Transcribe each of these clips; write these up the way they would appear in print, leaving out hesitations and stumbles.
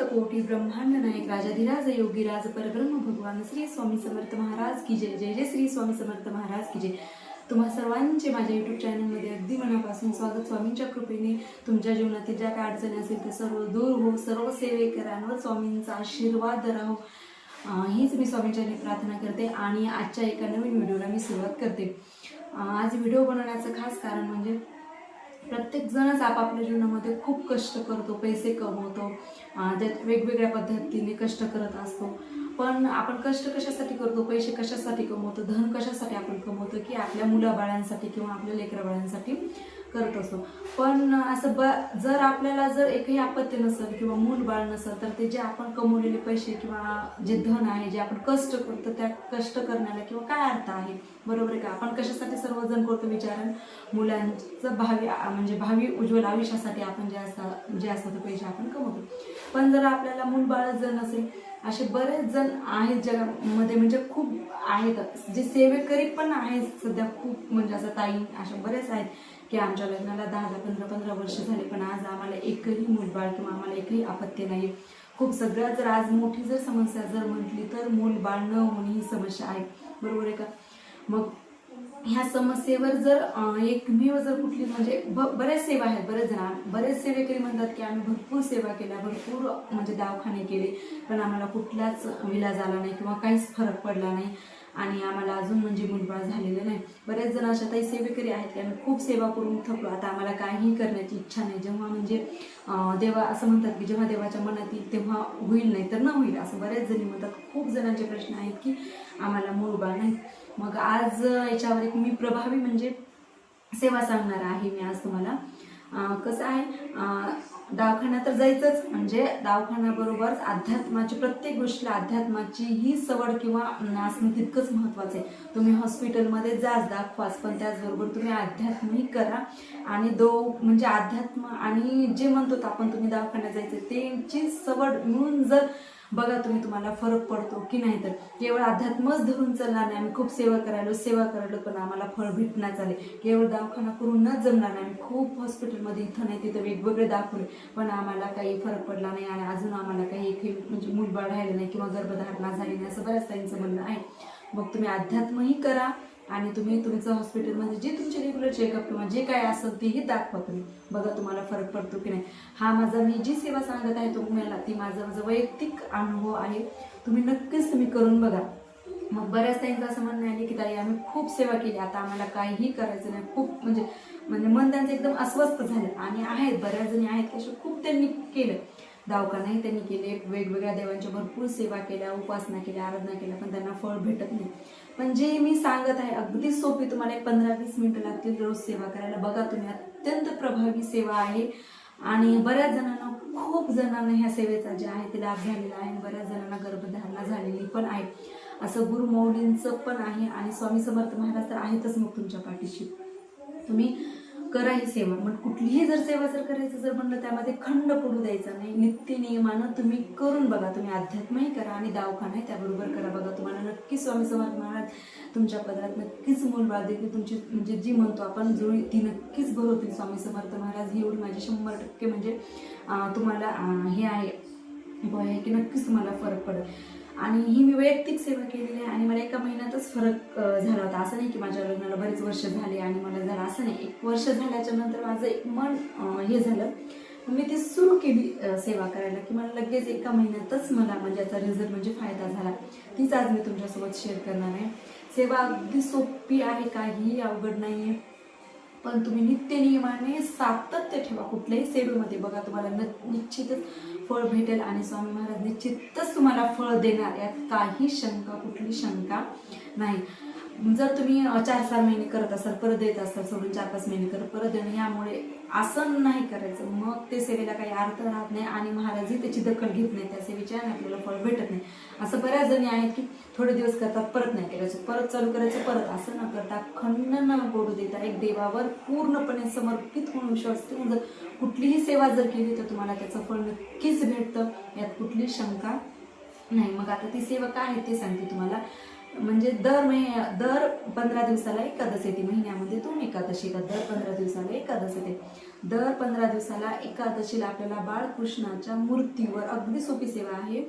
कोटी ब्रह्मांड नायक राजाधिराज योगीराज परब्रह्म भगवान श्री स्वामी समर्थ महाराज की जय. जय जय श्री स्वामी समर्थ महाराज की जय. तुम्हा सर्वांचे माझ्या यूट्यूब चॅनलमध्ये अगदी मनापासून स्वागत. स्वामींच्या कृपेने तुमच्या जीवनातील ज्या काय अडचणी असेल ते सर्व दूर हो, सर्व सेवेकरांवर स्वामींचा आशीर्वाद राहो, हीच मी स्वामींच्याने प्रार्थना करते. आणि आजच्या एका नवीन व्हिडिओला मी सुरुवात करते. आज व्हिडिओ बनवण्याचं खास कारण म्हणजे प्रत्येकजणच आपापल्या जीवनामध्ये खूप कष्ट करतो, पैसे कमवतो, ज्यात वेगवेगळ्या पद्धतीने कष्ट करत असतो. पण आपण कष्ट कशासाठी करतो, पैसे कशासाठी कमवतो, धन कशासाठी आपण कमवतो, की आपल्या मुलाबाळांसाठी किंवा आपल्या लेकराबाळांसाठी करत असतो. पण असं जर आपल्याला जर एकही आपत्ती नसेल किंवा मूलबाळ नसेल तर ते जे आपण कमवलेले पैसे किंवा जे धन आहे, जे आपण कष्ट करतो, त्या कष्ट करण्याला किंवा काय अर्थ आहे, बरोबर आहे का? आपण कशासाठी सर्वजण करतो विचारण? मुलांचं भावी उज्ज्वल आयुष्यासाठी आपण जे असतात ते पैसे आपण कमवतो. पण जर आपल्याला मूलबाळ जर नसेल, असे बरेच जण आहेत जगामध्ये, म्हणजे खूप आहेत जे सेवेकरी पण आहेत सध्या, खूप म्हणजे असं ताई अशा बरेच आहेत की आमच्या लग्नाला 10-15 वर्ष झाले पण आज आम्हाला एकही मूलबाळ किंवा आम्हाला एकही आपत्ती नाही. खूप सगळ्यात जर आज मोठी जर समस्या जर म्हटली तर मूलबाळ न होणे ही समस्या आहे, बरोबर आहे का? मग ह्या समस्येवर जर एकमेव जर कुठली म्हणजे बऱ्याच सेवा आहेत, बरेच सेवेकरी म्हणतात की आम्ही भरपूर सेवा केल्या, भरपूर म्हणजे दवाखाने केले, पण आम्हाला कुठलाच विलाज आला नाही किंवा काहीच फरक पडला नाही आणि आम्हाला अजून म्हणजे मूलबाळ झालेलं नाही. बरेच जण अशा काही सेवेकरी आहेत की आम्ही खूप सेवा करून थकलो, आता आम्हाला काहीही करण्याची इच्छा नाही. जेव्हा म्हणजे देवा असं म्हणतात की जेव्हा देवाच्या मनात येईल तेव्हा होईल, नाही तर न होईल, असं बरेच जणी म्हणतात. खूप जणांचे प्रश्न आहेत की आम्हाला मूलबाळ नाही. मग आज याच्यावर एक मी प्रभावी म्हणजे सेवा सांगणार आहे मी आज तुम्हाला. कसं आहे, दवाखान्यात तर जायचंच, म्हणजे दवाखान्याबरोबरच अध्यात्माची प्रत्येक गोष्टीला अध्यात्माची ही सवड किंवा असणं तितकंच महत्त्वाचं आहे. तुम्ही हॉस्पिटलमध्ये जाच दाखवाच, पण त्याचबरोबर तुम्ही अध्यात्मही करा. आणि म्हणजे अध्यात्म आणि जे म्हणतो आपण तुम्ही दवाखान्यात जायचं त्यांची सवड मिळून जर बघा तुम्हाला फरक पडतो की नाही. तर केवळ अध्यात्मच धरून चालणार नाही, आम्ही खूप सेवा करायलो पण आम्हाला फळ भेटणार चालेल, केवळ दवाखाना करून न जमणार नाही. आम्ही खूप हॉस्पिटलमध्ये इथं नाही तिथं वेगवेगळे दाखवले पण आम्हाला काही फरक पडला नाही आणि अजून आम्हाला काही एकही म्हणजे मूलबाळ राहिलं नाही किंवा गर्भधारणा झाली नाही, असं बऱ्याच ताईंचं म्हणणं आहे. मग तुम्ही अध्यात्मही करा आणि तुम्ही तुमचं हॉस्पिटलमध्ये जे तुमचे रेग्युलर चेकअप किंवा जे काय असेल तेही दाखवा. तुम्ही बघा तुम्हाला फरक पडतो की नाही. हा मी जी सेवा सांगत आहे तुम्हाला ती माझा वैयक्तिक अनुभव आहे. तुम्ही नक्कीच करून बघा. मग बऱ्याच ताईंचं असं म्हणणं आहे की ताई आम्ही खूप सेवा केली, आता आम्हाला काहीही करायचं नाही, खूप म्हणजे मन त्यांचं एकदम अस्वस्थ झालं. आणि आहेत बऱ्याच जणी आहेत की खूप त्यांनी केलं, दवाखानाही त्यांनी केले, वेगवेगळ्या देवांच्या भरपूर सेवा केल्या, उपासना केल्या, आराधना केल्या, पण त्यांना फळ भेटत नाही. पण जे मी सांगत आहे अगदी सोपी, तुम्हाला एक 15-20 मिनिटं लागतील रोज सेवा करायला. बघा तुम्ही, अत्यंत प्रभावी सेवा आहे आणि बऱ्याच जणांना, खूप जणांना ह्या सेवेचा जे आहे ते लाभ झालेला आहे. बऱ्याच जणांना गर्भधारणा झालेली पण आहे, असं गुरुमौलींचं पण आहे आणि स्वामी समर्थ महाराज तर आहेतच मग तुमच्या पाठीशी. तुम्ही करा ही सेवा. मग कुठलीही जर सेवा जर करायचं जर म्हणलं त्यामध्ये खंड पडू द्यायचा नाही. नित्य नियमानं तुम्ही करून बघा. तुम्ही अध्यात्मही करा आणि दवाखानाही त्याबरोबर करा. बघा तुम्हाला नक्की स्वामी समर्थ महाराज तुमच्या पदरात नक्कीच मूलबाळ देतील. तुमची म्हणजे जी म्हणतो आपण जुळी ती नक्कीच भरवतील स्वामी समर्थ महाराज. ही एवढी माझी 100% म्हणजे तुम्हाला हे आहे की नक्कीच तुम्हाला फरक पडेल. आणि ही मी वैयक्तिक सेवा केलेली आहे आणि मला एका महिन्यातच फरक झाला होता. असं नाही की माझ्या लग्नाला बरेच वर्ष झाले आणि मला झालं, असं नाही. 1 वर्ष झाल्याच्या नंतर माझं एक मन हे झालं, मी ती सुरू केली सेवा करायला की मला लगेच एका महिन्यातच मला म्हणजे याचा रिझल्ट म्हणजे फायदा झाला. तीच आज मी तुमच्यासोबत शेअर करणार आहे. सेवा अगदी सोपी आहे, काहीही अवघड नाही आहे, पण तुम्ही नित्य नियमाने सातत्य ठेवा कुठल्याही सेवेमध्ये. बघा तुम्हाला निश्चितच फळ भेटेल आणि स्वामी महाराज निश्चितच तुम्हाला फळ देणार, यात काही कुठली शंका नाही. जर तुम्ही 4-6 महिने करत असाल, परत देत असाल, सोडून 4-5 महिने करत परत देणं, यामुळे असं नाही करायचं. मग ते सेवेला काही अर्थ राहत नाही आणि महाराजही त्याची दखल घेत नाही, त्या सेवेची आणि आपल्याला फळ भेटत नाही. असं बऱ्याच जणी आहेत की थोडे दिवस करतात, परत नाही करायचं, परत चालू करायचं, परत असं न करता खंड न पडू देता एक देवावर पूर्णपणे समर्पित होऊन विश्वास ठेवून जर कुठलीही सेवा जर केली तर तुम्हाला त्याचं फळ नक्कीच भेटतं, यात कुठली शंका नाही. मग आता ती सेवा काय आहे ते सांगते तुम्हाला. म्हणजे दर 15 दिवसाला एकादश येते. महिन्यामध्ये 2 एकादशी येतात. दर 15 दिवसाला एकादश येते. दर 15 दिवसाला एकादशीला आपल्याला बाळकृष्णाच्या मूर्तीवर अगदी सोपी सेवा आहे.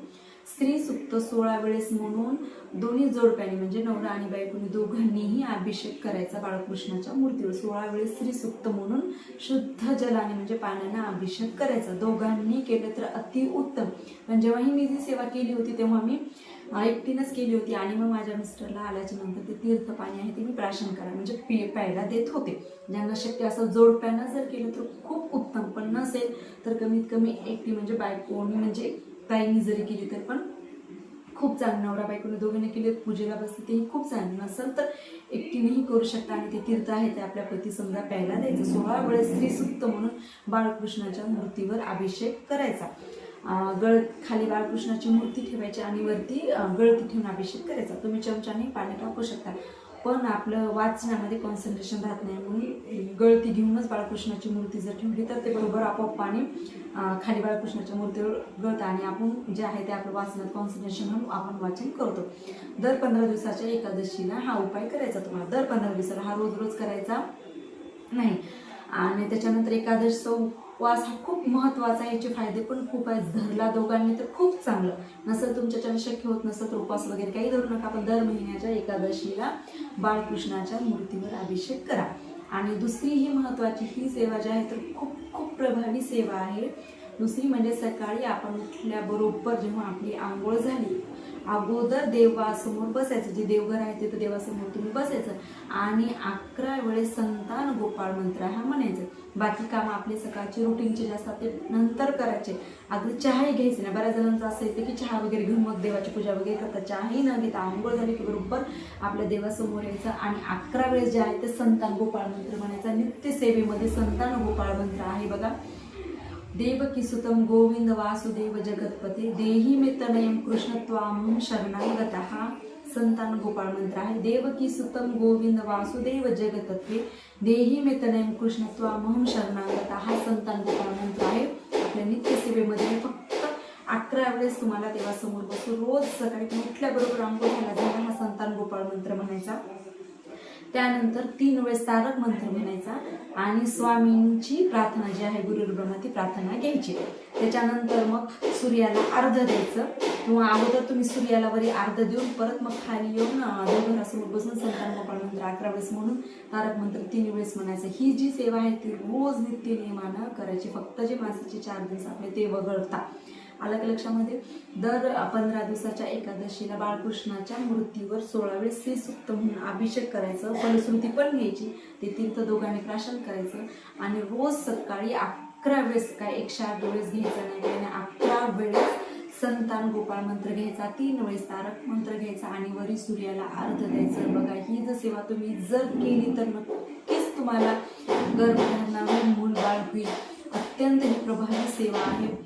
स्त्री सुक्त 16 वेळेस म्हणून दोन्ही जोडप्याने म्हणजे नवरा आणि बायकोने दोघांनीही अभिषेक करायचा बाळकृष्णाच्या मूर्तीवर. 16 वेळेस स्त्री सुक्त म्हणून शुद्ध जलाने म्हणजे पाण्याने अभिषेक करायचा. दोघांनी केलं तर अतिउत्तम. पण जेव्हाही मी जी सेवा केली होती तेव्हा मी एकटीनंच केली होती आणि मग माझ्या मिस्टरला आल्याच्या नंतर ते तीर्थ पाणी आहे ते मी प्राशन करा म्हणजे प्यायला देत होते. ज्यांना शक्य असं जोडप्यानं जर केलं तर खूप उत्तम, पण नसेल तर कमीत कमी एकटी म्हणजे बायकोनी म्हणजे ताईंनी जरी केली तर पण खूप चांगलं. नवरा बायकोने दोघांनी केले पूजेला बसते तेही खूप चांगलं. नसेल तर एकटीनेही करू शकता आणि ते तीर्थ आहे ते आपल्या पती समजा प्यायला द्यायचं. 16 वेळेस स्त्रीसुक्त म्हणून बाळकृष्णाच्या मूर्तीवर अभिषेक करायचा. खाली बाळकृष्णाची मूर्ती ठेवायची आणि वरती गळती ठेवून अभिषेक करायचा. तुम्ही चमच्याने पाणी टाकू शकता, पण आपलं वाचण्यामध्ये कॉन्सन्ट्रेशन राहत नाही म्हणून गळती घेऊनच बाळकृष्णाची मूर्ती जर ठेवली तर ते बरोबर आपोआप पाणी खाली बाळकृष्णाच्या मूर्तीवर गळतं आणि आपण जे आहे ते आपलं वाचनात कॉन्सन्ट्रेशन म्हणून आपण वाचन करतो. दर 15 दिवसाच्या एकादशीला हा उपाय करायचा तुम्हाला. दर 15 दिवसाला, हा रोज रोज करायचा नाही. आणि त्याच्यानंतर एकादशीचा उपवास हा खूप महत्त्वाचा आहे. याचे फायदे पण खूप आहेत. धरला दोघांनी तर खूप चांगलं. नसेल तुमच्याच्याने शक्य होत नसेल तर उपवास वगैरे काही धरू नका, पण दर महिन्याच्या एकादशीला बाळकृष्णाच्या मूर्तीवर अभिषेक करा. आणि दुसरी ही महत्त्वाची ही सेवा जी आहे तर खूप खूप प्रभावी सेवा आहे. दुसरी म्हणजे सकाळी आपण उठल्याबरोबर जेव्हा आपली आंघोळ झाली अगोदर देवासमोर बसायचं. जे देवघर आहे ते तर देवासमोर तुम्ही बसायचं आणि 11 वेळेस संतान गोपाळ मंत्र हा म्हणायचं. बाकी कामं आपले सकाळचे रुटीनचे जे असतात ते नंतर करायचे. अगदी चहाही घ्यायचे नाही. बऱ्याच जणांचं असं येतं की चहा वगैरे घेऊन मग देवाची पूजा वगैरे करतात. चहाही न घेता आंघोळ झाली की बरोबर आपल्या देवासमोर यायचं आणि 11 वेळेस जे आहे ते संतान गोपाळ मंत्र म्हणायचा. नित्यसेवेमध्ये संतान गोपाळ मंत्र आहे बघा. देवकी सुतम गोविंद वासुदेव जगतपते देही मे तनयम कृष्णत्वामहं शरणागतः हा संतान गोपाळ मंत्र आहे. देवकी सुतम गोविंद वासुदेव जगतपते देही मे तनयम कृष्णत्वामहं शरणागतः हा संतान गोपाळ मंत्र आहे. आपल्या नित्यसेवेमध्ये फक्त 11 वेळेस तुम्हाला देवासमोर बसून रोज सकाळी उठल्याबरोबर आंघोळ झाला हा संतान गोपाळ मंत्र म्हणायचा. त्यानंतर 3 वेळेस तारक मंत्र म्हणायचा आणि स्वामींची प्रार्थना जी आहे गुरुर्ब्रह्मा ती प्रार्थना घ्यायची. त्याच्यानंतर मग सूर्याला अर्घ्य द्यायचं किंवा अगोदर तुम्ही सूर्याला वरी अर्घ्य देऊन परत मग खाली येऊन देवघरासमोर बसून संतान गोपाळ मंत्र 11 वेळेस म्हणून तारक मंत्र 3 वेळेस म्हणायचं. ही जी सेवा आहे ती रोज नित्य नियमानं करायची. फक्त जे मासाचे 4 दिवस आपले ते वगळता. आलं लक्षामध्ये. दर 15 दिवसाच्या एकादशीला बाळकृष्णाच्या मूर्तीवर 16 वेळेस श्रीसूक्त म्हणून अभिषेक करायचं. फलश्रुती पण घ्यायची. ते तीर्थ दोघांनी प्राशन करायचं आणि रोज सकाळी 11 वेळेस काय 108 वेळेस घ्यायचा नाही, त्याने 11 वेळेस संतान गोपाळ मंत्र घ्यायचा, 3 वेळेस तारक मंत्र घ्यायचा आणि वरी सूर्याला अर्घ्य द्यायचं. बघा ही जर सेवा तुम्ही जर केली तर नक्कीच तुम्हाला गर्भधारणा होईल, मूल बाळ होईल. अत्यंत ही प्रभावी सेवा आहे.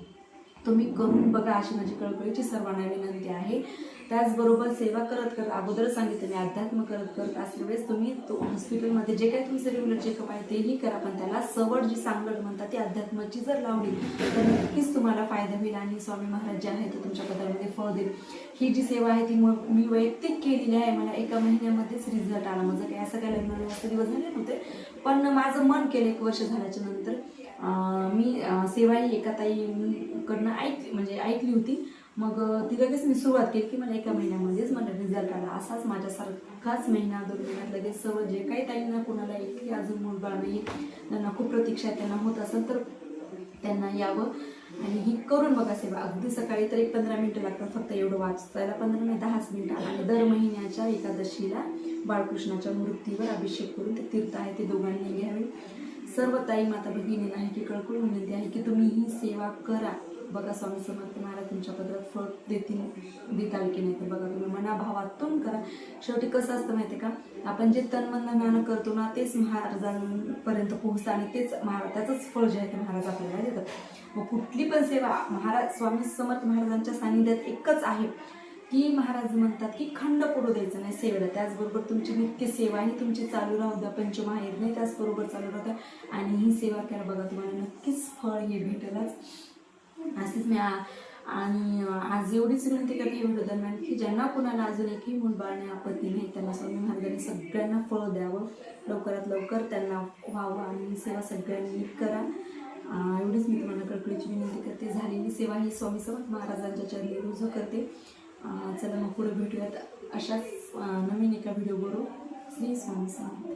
तुम्ही करून बघा अशी माझी कळकळीची सर्वांना विनंती आहे. त्याचबरोबर सेवा करत करत अगोदरच सांगितलं मी अध्यात्म करत असल्या वेळेस तुम्ही हॉस्पिटलमध्ये जे काही तुमचं रेग्युलर चेकअप आहे तेही करा, पण त्याला सवड जी सांगड म्हणतात ती अध्यात्माची जर लावली तर नक्कीच तुम्हाला फायदा होईल आणि स्वामी महाराज जे आहे ते तुमच्या पदामध्ये फळ देईल. ही जी सेवा आहे ती मग मी वैयक्तिक केलेली आहे. मला एका महिन्यामध्येच रिझल्ट आला. माझं काही असं काय लग्न जास्त दिवस झाले नव्हते, पण माझं मन केलं 1 वर्ष झाल्याच्या नंतर. मी सेवा ही एका ताईकडनं ऐकली होती. मग ती लगेच मी सुरुवात केली की मला एका महिन्यामध्येच मला रिझल्ट आला. असाच माझ्यासारखाच महिना 2 महिन्यात लगेच सर्व जे काही ताईंना कोणाला की अजून मूल बाळ नाही त्यांना खूप प्रतीक्षा आहे, त्यांना होत असेल तर त्यांना यावं आणि ही करून बघा सेवा. अगदी सकाळी तर 15 मिनिटं लागतात फक्त एवढं वाचायला, 15 नाही 10 मिनिटं. आणि दर महिन्याच्या एकादशीला बाळकृष्णाच्या मूर्तीवर अभिषेक करून ते तीर्थ आहे ते दोघांनी घ्यावे. सर्व ताई माता भगिनींना आहे की कळकळून विनंती आहे की तुम्ही ही सेवा करा. बघा स्वामी समर्थ महाराज तुमच्या पदरात फळ देताल की नाही तर बघा तुम्ही मनाभावातून करा. शेवटी कसं असतं माहिती का, आपण जे तनमनानं करतो ना तेच महाराजांपर्यंत पोहोचतं आणि तेच त्याचंच फळ जे आहे ते महाराज आपल्याला देतात. मग कुठली पण सेवा महाराज स्वामी समर्थ महाराजांच्या सानिध्यात एकच आहे की महाराज म्हणतात की खंड पडू द्यायचं नाही सेवेला. त्याचबरोबर तुमची नित्य सेवा ही तुमची चालू राहू द्या, पंचमहायज्ञ नाही त्याचबरोबर चालू राहू द्या आणि ही सेवा करा. बघा तुम्हाला नक्कीच फळ हे भेटेलच. असेच मी आणि आज एवढीच विनंती करते या व्हिडिओ दरम्यान की ज्यांना कुणाला अजून एकही मूल बाळ नाही आपत्ती नाही त्यांना स्वामी महाराजांनी सगळ्यांना फळं द्यावं, लवकरात लवकर त्यांना व्हावं आणि ही सेवा सगळ्यांनी नीट करा. एवढीच मी तुम्हाला कळकळीची विनंती करते. झालेली सेवा ही स्वामी समर्थ महाराजांच्या चरणी रुजू करते. चला मग पुढे भेटूयात अशाच नवीन एका व्हिडिओ बरोबर. श्री स्वामी समर्थ.